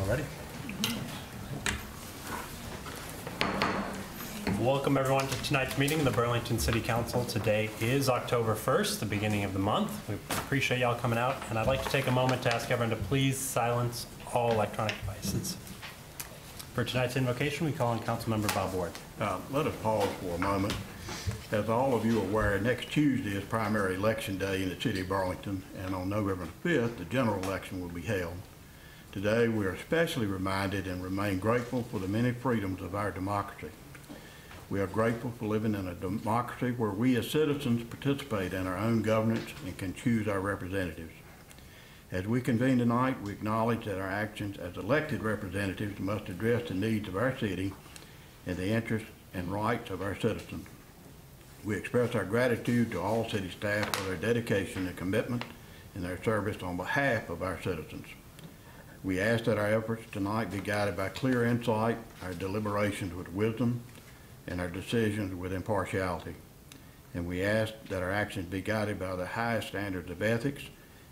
Alrighty. Welcome everyone to tonight's meeting of the Burlington City Council. Today is October 1st, the beginning of the month. We appreciate y'all coming out, and I'd like to take a moment to ask everyone to please silence all electronic devices. For tonight's invocation, we call on Councilmember Bob Ward. Let us pause for a moment. As all of you are aware, next Tuesday is primary election day in the city of Burlington, and on November 5th, the general election will be held. Today, we are especially reminded and remain grateful for the many freedoms of our democracy. We are grateful for living in a democracy where we as citizens participate in our own governance and can choose our representatives. As we convene tonight, we acknowledge that our actions as elected representatives must address the needs of our city and the interests and rights of our citizens. We express our gratitude to all city staff for their dedication and commitment in their service on behalf of our citizens. We ask that our efforts tonight be guided by clear insight, our deliberations with wisdom, and our decisions with impartiality. And we ask that our actions be guided by the highest standards of ethics,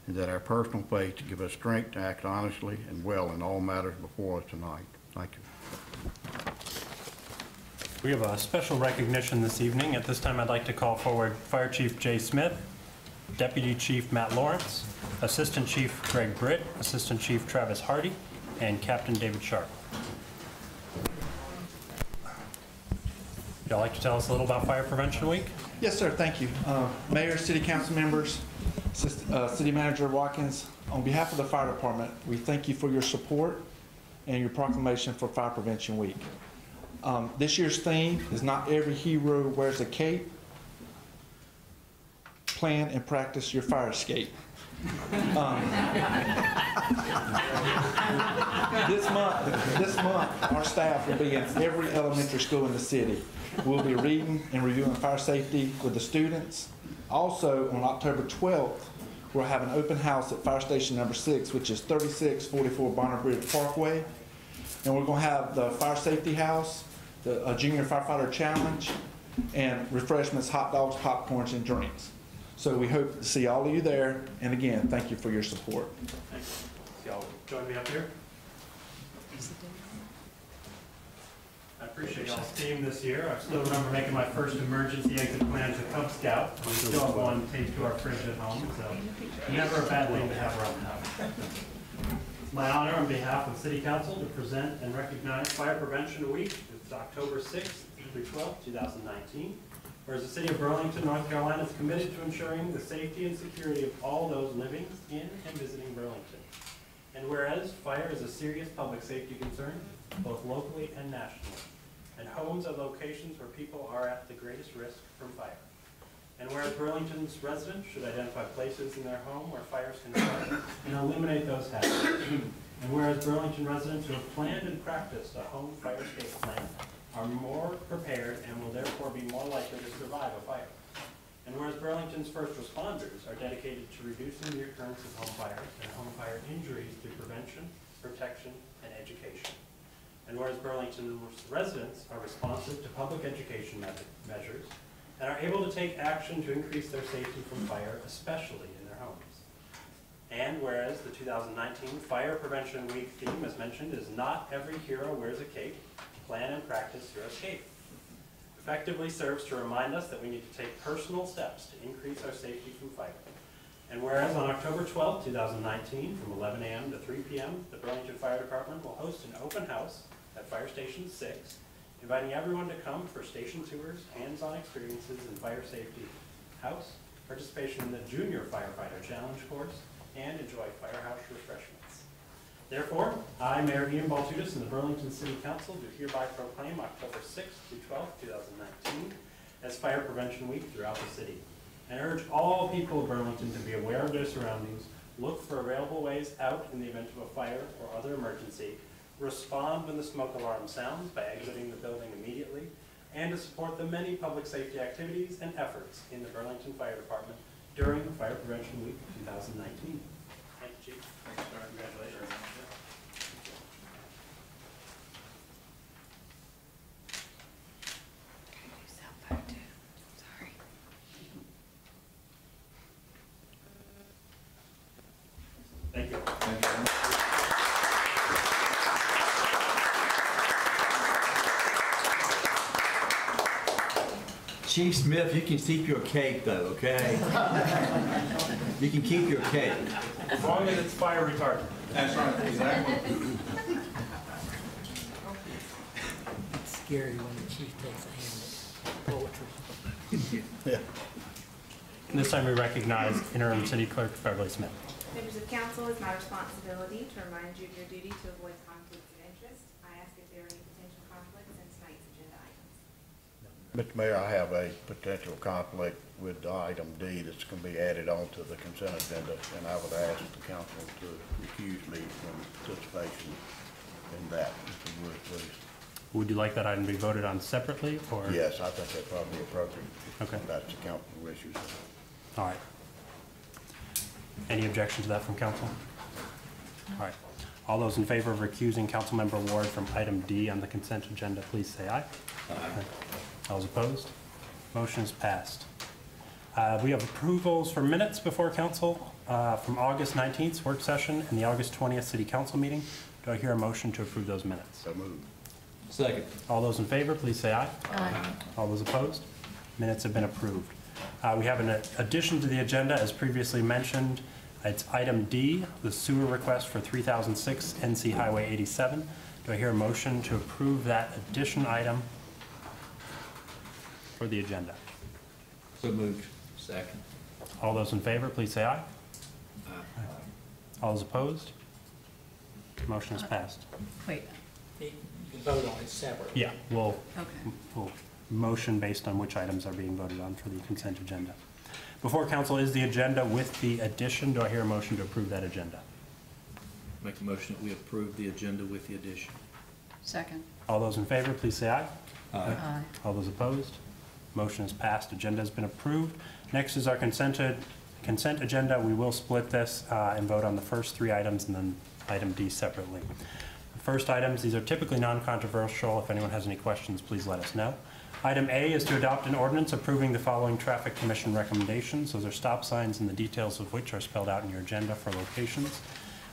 and that our personal faith to give us strength to act honestly and well in all matters before us tonight. Thank you. We have a special recognition this evening. At this time, I'd like to call forward Fire Chief Jay Smith, Deputy Chief Matt Lawrence, Assistant Chief Greg Britt, Assistant Chief Travis Hardy, and Captain David Sharp. Would y'all like to tell us a little about Fire Prevention Week? Yes, sir. Thank you. Mayor, City Council members, City Manager Watkins, on behalf of the Fire Department, we thank you for your support and your proclamation for Fire Prevention Week. This year's theme is Not Every Hero Wears a Cape. Plan and practice your fire escape. This month, our staff will be in every elementary school in the city. We'll be reading and reviewing fire safety with the students. Also, on October 12th, we'll have an open house at Fire Station number 6, which is 3644 Bonner Bridge Parkway. And we're going to have the Fire Safety House, the Junior Firefighter Challenge, and refreshments, hot dogs, popcorns, and drinks. So we hope to see all of you there. And again, thank you for your support. Thanks. Y'all join me up here. I appreciate y'all's theme this year. I still remember making my first emergency exit plan as a Cub Scout. We still have one taped to our fridge at home, so never a bad thing to have around the house. It's my honor on behalf of City Council to present and recognize Fire Prevention Week. It's October 6th through 12th, 2019. Whereas the City of Burlington, North Carolina is committed to ensuring the safety and security of all those living in and visiting Burlington. And whereas fire is a serious public safety concern, both locally and nationally, and homes are locations where people are at the greatest risk from fire. And whereas Burlington's residents should identify places in their home where fires can start and eliminate those hazards. And whereas Burlington residents who have planned and practiced a home fire escape plan are more prepared and will therefore be more likely to survive a fire. And whereas Burlington's first responders are dedicated to reducing the occurrence of home fires and home fire injuries through prevention, protection, and education. And whereas Burlington's residents are responsive to public education measures and are able to take action to increase their safety from fire, especially in their homes. And whereas the 2019 Fire Prevention Week theme, as mentioned, is Not Every Hero Wears a Cape, plan and practice your escape. Effectively serves to remind us that we need to take personal steps to increase our safety from fire. And whereas on October 12, 2019, from 11 a.m. to 3 p.m., the Burlington Fire Department will host an open house at Fire Station 6, inviting everyone to come for station tours, hands-on experiences in fire safety, house, participation in the Junior Firefighter Challenge course, and enjoy firehouse refreshments. Therefore, I, Mayor Ian Baltutis, and the Burlington City Council do hereby proclaim October 6th through 12th, 2019 as Fire Prevention Week throughout the city, and urge all people of Burlington to be aware of their surroundings, look for available ways out in the event of a fire or other emergency, respond when the smoke alarm sounds by exiting the building immediately, and to support the many public safety activities and efforts in the Burlington Fire Department during the Fire Prevention Week of 2019. Thank you, Chief. Thanks, sir. Congratulations. Thank you. Thank you. Chief Smith, you can keep your cake though, okay? You can keep your cake. As long as it's fire retardant. That's right, exactly. It's scary when the chief takes a hand at poetry. Yeah. This time we recognize Interim City Clerk Beverly Smith. Members of council, it's my responsibility to remind you of your duty to avoid conflicts of interest. I ask if there are any potential conflicts in tonight's agenda items. Mr. Mayor, I have a potential conflict with item D that's going to be added on to the consent agenda, and I would ask the council to recuse me from participation in that, if you would, please. Would you like that item to be voted on separately, or? Yes, I think that's probably appropriate. Okay. That's the council wishes. All right. Any objection to that from council? All right. All those in favor of recusing Councilmember Ward from item D on the consent agenda, please say aye. Aye. All those opposed? Motion is passed. We have approvals for minutes before council from August 19th work session and the August 20th city council meeting. Do I hear a motion to approve those minutes? So moved. Second. All those in favor, please say aye. Aye. All those opposed? Minutes have been approved. We have an addition to the agenda, as previously mentioned. It's item D, the sewer request for 3006 NC Highway 87. Do I hear a motion to approve that addition item for the agenda? So moved. Second. All those in favor, please say aye. Aye. All those opposed? Motion is passed. Wait, You can vote on it separately. Yeah, we'll okay. motion based on which items are being voted on for the consent agenda. Before council is the agenda with the addition. Do I hear a motion to approve that agenda? Make a motion that we approve the agenda with the addition. Second. All those in favor, please say aye. Aye. All those opposed? Motion is passed. Agenda has been approved. Next is our consent agenda. We will split this and vote on the first three items and then item D separately. The first items, these are typically non-controversial. If anyone has any questions, please let us know. Item A is to adopt an ordinance approving the following traffic commission recommendations. Those are stop signs and the details of which are spelled out in your agenda for locations.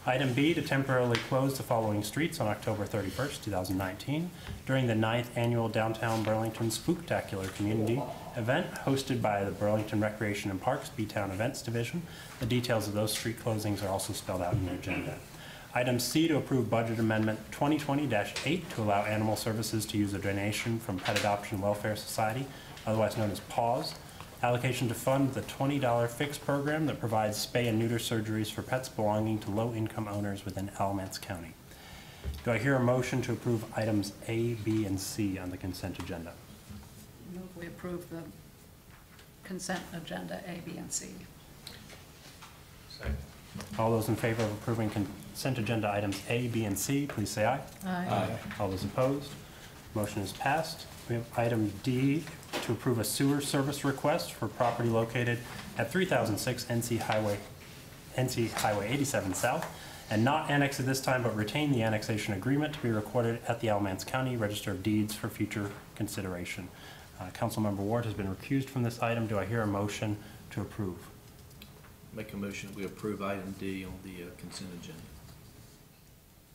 Item B, to temporarily close the following streets on October 31st, 2019 during the 9th annual Downtown Burlington Spooktacular Community event hosted by the Burlington Recreation and Parks B-Town Events Division. The details of those street closings are also spelled out in your agenda. Item C, to approve Budget Amendment 2020-8 to allow animal services to use a donation from Pet Adoption Welfare Society, otherwise known as PAWS. Allocation to fund the $20 fix program that provides spay and neuter surgeries for pets belonging to low-income owners within Alamance County. Do I hear a motion to approve items A, B, and C on the consent agenda? Move we approve the consent agenda A, B, and C. Second. All those in favor of approving consent agenda items A, B, and C, please say aye. Aye. All those opposed? Motion is passed. We have item D, to approve a sewer service request for property located at 3006 NC Highway 87 South, and not annex at this time, but retain the annexation agreement to be recorded at the Alamance County Register of Deeds for future consideration. Councilmember Ward has been recused from this item. Do I hear a motion to approve? Make a motion that we approve item D on the consent agenda.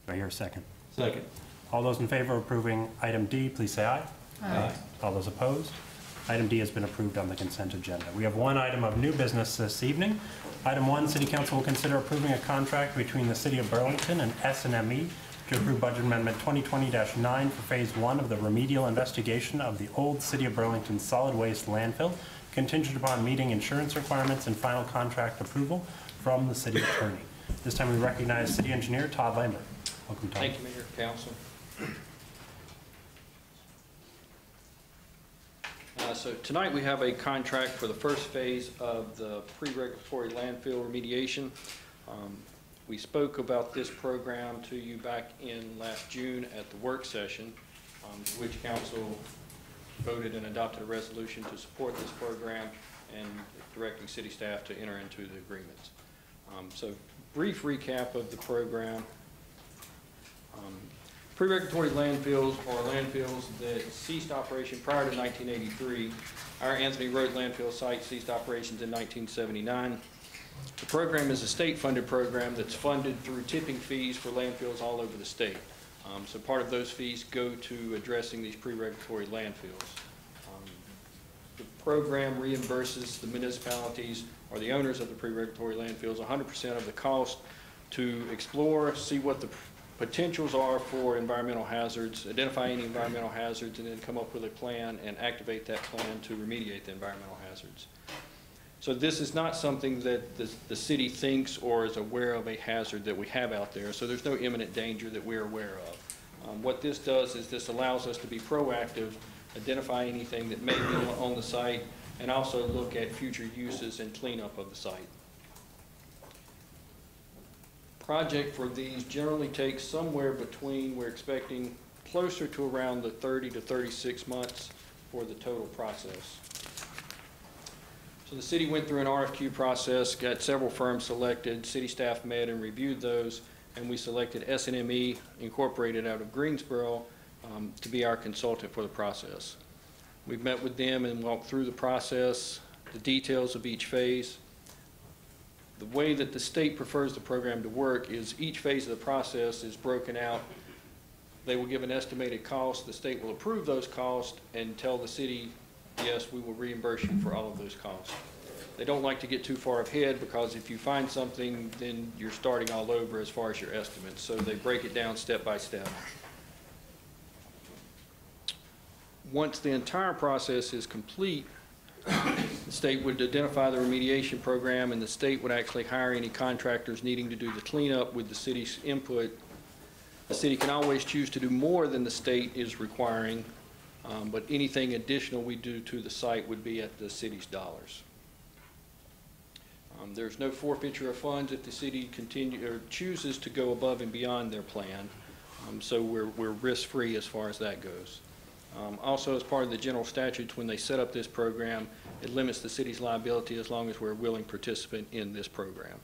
Do I hear a second? Second. All those in favor of approving item D, please say aye. Aye. All those opposed? Item D has been approved on the consent agenda. We have one item of new business this evening. Item 1, City Council will consider approving a contract between the City of Burlington and S&ME to approve Budget Amendment 2020-9 for Phase 1 of the remedial investigation of the old City of Burlington solid waste landfill, contingent upon meeting insurance requirements and final contract approval from the City Attorney. This time we recognize City Engineer Todd Lambert. Welcome, Todd. Thank you, Mayor, Council. So tonight we have a contract for the first phase of the pre-regulatory landfill remediation. We spoke about this program to you back in last June at the work session, which council voted and adopted a resolution to support this program and directing city staff to enter into the agreements. So brief recap of the program. Pre-regulatory landfills are landfills that ceased operation prior to 1983. Our Anthony Road landfill site ceased operations in 1979. The program is a state-funded program that's funded through tipping fees for landfills all over the state. So part of those fees go to addressing these pre-regulatory landfills. The program reimburses the municipalities or the owners of the pre-regulatory landfills 100% of the cost to explore, see what the potentials are for environmental hazards, identify any environmental hazards, and then come up with a plan and activate that plan to remediate the environmental hazards. So this is not something that the city thinks or is aware of a hazard that we have out there, so there's no imminent danger that we're aware of. What this does is this allows us to be proactive, identify anything that may be on the site, and also look at future uses and cleanup of the site. Project for these generally takes somewhere between, we're expecting closer to around the 30 to 36 months for the total process. So the city went through an RFQ process, got several firms selected, city staff met and reviewed those, and we selected S&ME Incorporated out of Greensboro to be our consultant for the process. We've met with them and walked through the process, the details of each phase. The way that the state prefers the program to work is each phase of the process is broken out. They will give an estimated cost. The state will approve those costs and tell the city, yes, we will reimburse you for all of those costs. They don't like to get too far ahead because if you find something, then you're starting all over as far as your estimates. So they break it down step by step. Once the entire process is complete, the state would identify the remediation program, and the state would actually hire any contractors needing to do the cleanup with the city's input. The city can always choose to do more than the state is requiring, but anything additional we do to the site would be at the city's dollars. There's no forfeiture of funds if the city chooses to go above and beyond their plan, so we're risk-free as far as that goes. Also, as part of the general statutes, when they set up this program, it limits the city's liability as long as we're a willing participant in this program.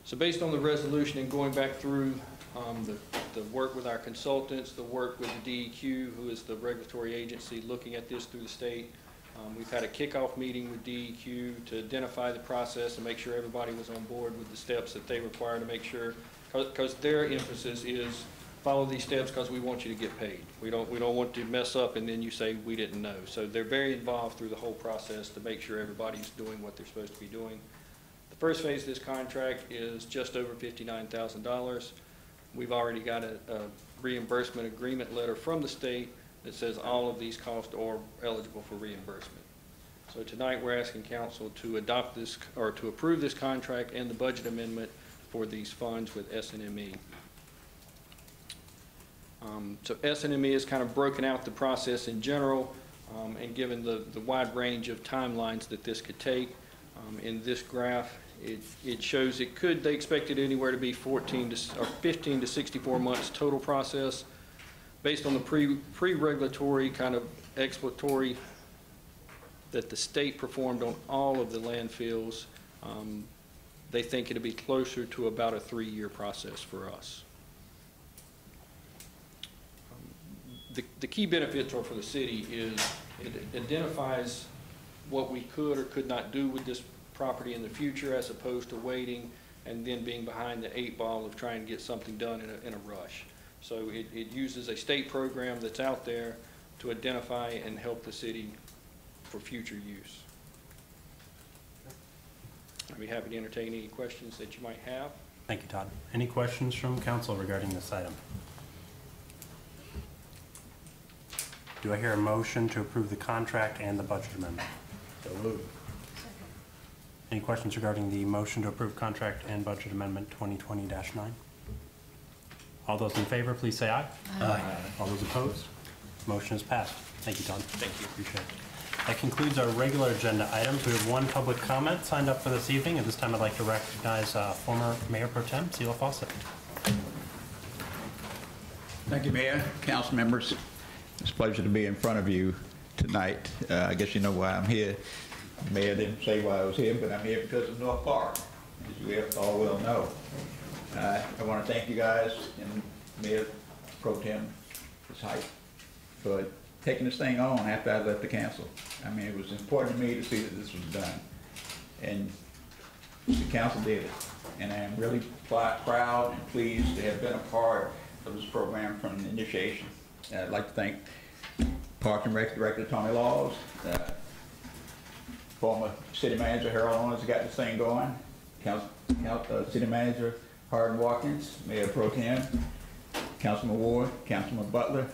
So based on the resolution and going back through the work with our consultants, the work with the DEQ, who is the regulatory agency looking at this through the state, we've had a kickoff meeting with DEQ to identify the process and make sure everybody was on board with the steps that they require to make sure, because their emphasis is follow these steps because we want you to get paid. We don't want to mess up and then you say we didn't know. So they're very involved through the whole process to make sure everybody's doing what they're supposed to be doing. The first phase of this contract is just over $59,000. We've already got a reimbursement agreement letter from the state that says all of these costs are eligible for reimbursement. So tonight we're asking council to adopt this or to approve this contract and the budget amendment for these funds with S&ME. So S&ME has kind of broken out the process in general and given the wide range of timelines that this could take. In this graph, it shows they expected anywhere to be 15 to 64 months total process. Based on the pre-regulatory kind of exploratory that the state performed on all of the landfills, they think it'll be closer to about a 3-year process for us. The key benefits are for the city is it identifies what we could or could not do with this property in the future as opposed to waiting and then being behind the 8 ball of trying to get something done in a rush. So it uses a state program that's out there to identify and help the city for future use. I'd be happy to entertain any questions that you might have. Thank you, Todd. Any questions from council regarding this item? Do I hear a motion to approve the contract and the budget amendment? So moved. Any questions regarding the motion to approve contract and budget amendment 2020-9? All those in favor, please say aye. Aye. All those opposed? Motion is passed. Thank you, Todd. Thank you. Appreciate it. That concludes our regular agenda items. We have one public comment signed up for this evening. At this time, I'd like to recognize former Mayor Pro Tem Sheila Fawcett. Thank you, Mayor, council members. It's a pleasure to be in front of you tonight. I guess you know why I'm here. The Mayor didn't say why I was here, but I'm here because of North Park, as you all well know. I want to thank you guys and Mayor Pro Tem, his height, for taking this thing on after I left the council. I mean, it was important to me to see that this was done. And the council did it. And I am really proud and pleased to have been a part of this program from the initiation. I'd like to thank Park and Rec Director Tony Laws, former City Manager Harold Owens got this thing going, City Manager Hardin Watkins, Mayor Pro Tem, Councilman Ward, Councilman Butler.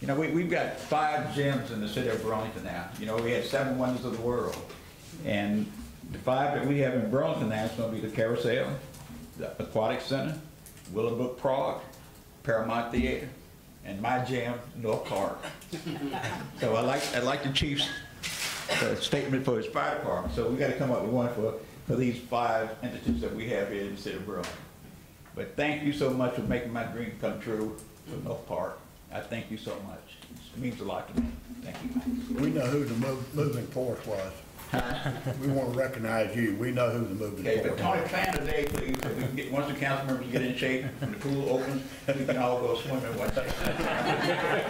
You know, we've got 5 gyms in the city of Burlington now. You know, we had 7 wonders of the world. And the 5 that we have in Burlington now is going to be the Carousel, the Aquatic Center, Willowbrook Prague, Paramount Theater, and my gym, North Park. So I like the chief's statement for his fire department. So we got to come up with one for these 5 entities that we have here in the city of Burlington. But thank you so much for making my dream come true for North Park. I thank you so much. It means a lot to me. Thank you. We know who the moving force was. We want to recognize you. We know who the moving Okay, force but Tony, was. plan today, please, so we can get, once the council members get in shape and the pool opens, we can all go swimming one day.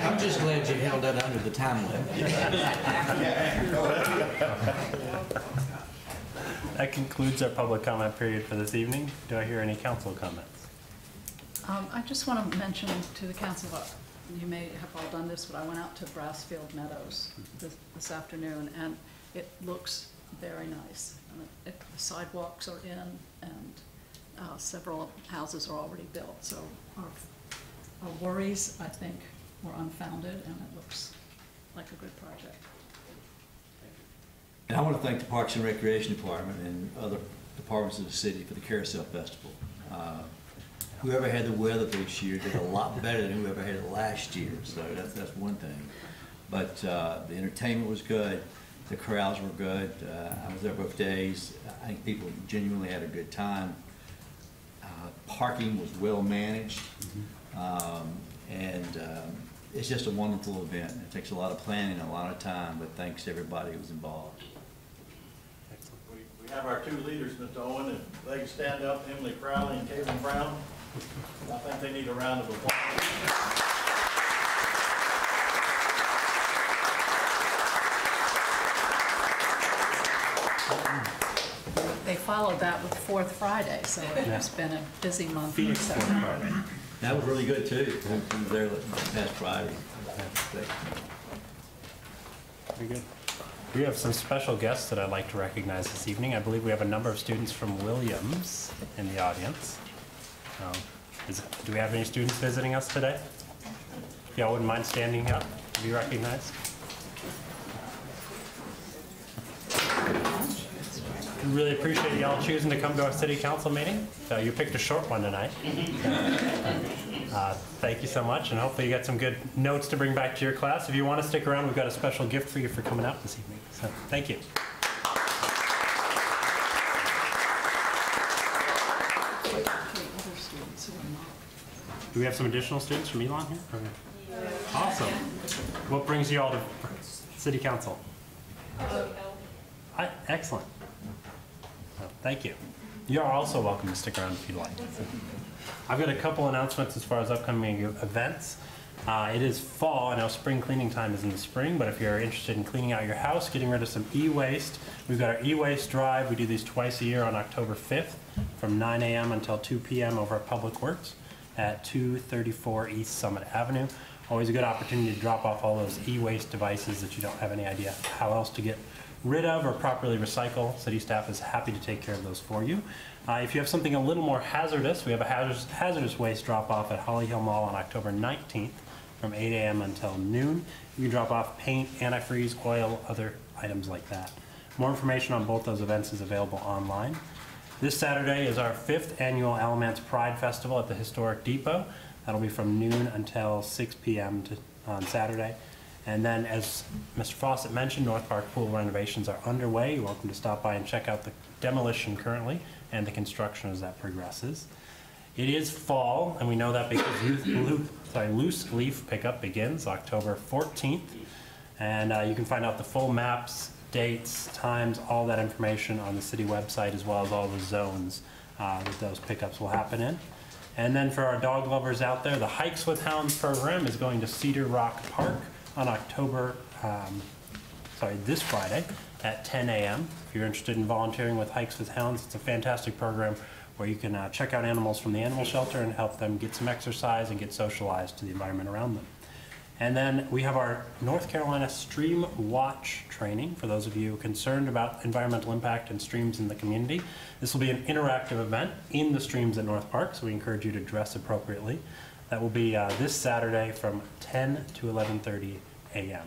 I'm just glad you held that under the time limit. That concludes our public comment period for this evening. Do I hear any council comments? I just want to mention to the council, you may have all done this, but I went out to Brassfield Meadows this afternoon, and it looks very nice. The sidewalks are in, and several houses are already built. So our worries, I think, were unfounded, and it looks like a good project. And I want to thank the Parks and Recreation Department and other departments of the city for the Carousel Festival. Whoever had the weather this year did a lot better than whoever had it last year, so that's one thing. But the entertainment was good, the crowds were good. I was there both days. I think people genuinely had a good time. Parking was well managed, and it's just a wonderful event. It takes a lot of planning, a lot of time, but thanks to everybody who was involved. We have our 2 leaders, Mr. Owen, if they can stand up, Emily Crowley and Caitlin Brown. I think they need a round of applause. They followed that with 4th Friday, so it's been a busy month. That was really good too. We were there last Friday. Very good. We have some special guests that I'd like to recognize this evening. I believe we have a number of students from Williams in the audience. Do we have any students visiting us today? If y'all wouldn't mind standing up to be recognized. We really appreciate y'all choosing to come to our city council meeting. You picked a short one tonight. Thank you so much, and hopefully you got some good notes to bring back to your class. If you want to stick around, we've got a special gift for you for coming out this evening. So thank you. Do we have some additional students from Elon here? Okay. Awesome. What brings you all to city council? Excellent. Well, thank you. You are also welcome to stick around if you'd like. I've got a couple announcements as far as upcoming events. It is fall. I know spring cleaning time is in the spring, but if you're interested in cleaning out your house, getting rid of some e-waste, we've got our e-waste drive. We do these twice a year on October 5th from 9 a.m. until 2 p.m. over at Public Works at 234 East Summit Avenue. Always a good opportunity to drop off all those e-waste devices that you don't have any idea how else to get rid of or properly recycle. City staff is happy to take care of those for you. If you have something a little more hazardous, we have a hazardous waste drop-off at Holly Hill Mall on October 19th from 8 a.m. until noon. You can drop off paint, antifreeze, oil, other items like that. More information on both those events is available online. This Saturday is our 5th annual Alamance Pride Festival at the Historic Depot. That'll be from noon until 6 p.m. on Saturday. And then, as Mr. Fawcett mentioned, North Park pool renovations are underway. You're welcome to stop by and check out the demolition currently and the construction as that progresses. It is fall, and we know that because loose leaf pickup begins October 14th. And you can find out the full maps, dates, times, all that information on the city website, as well as all the zones that those pickups will happen in. And then for our dog lovers out there, the Hikes with Hounds program is going to Cedar Rock Park on this Friday, at 10 a.m. If you're interested in volunteering with Hikes with Hounds, it's a fantastic program where you can check out animals from the animal shelter and help them get some exercise and get socialized to the environment around them. And then we have our North Carolina Stream Watch training for those of you concerned about environmental impact and streams in the community. This will be an interactive event in the streams at North Park, so we encourage you to dress appropriately. That will be this Saturday from 10 to 11:30 a.m.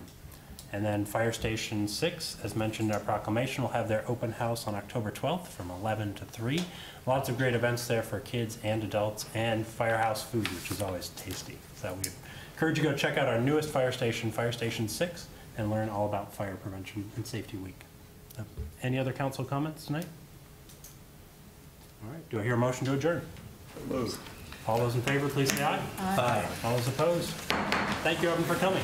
And then Fire Station 6, as mentioned in our proclamation, will have their open house on October 12th from 11 to 3. Lots of great events there for kids and adults, and firehouse food, which is always tasty. So we encourage you to go check out our newest fire station, Fire Station 6, and learn all about Fire Prevention and Safety Week. Any other council comments tonight? All right, do I hear a motion to adjourn? Move. All those in favor, please say aye. Aye. All those opposed? Thank you, everyone, for coming.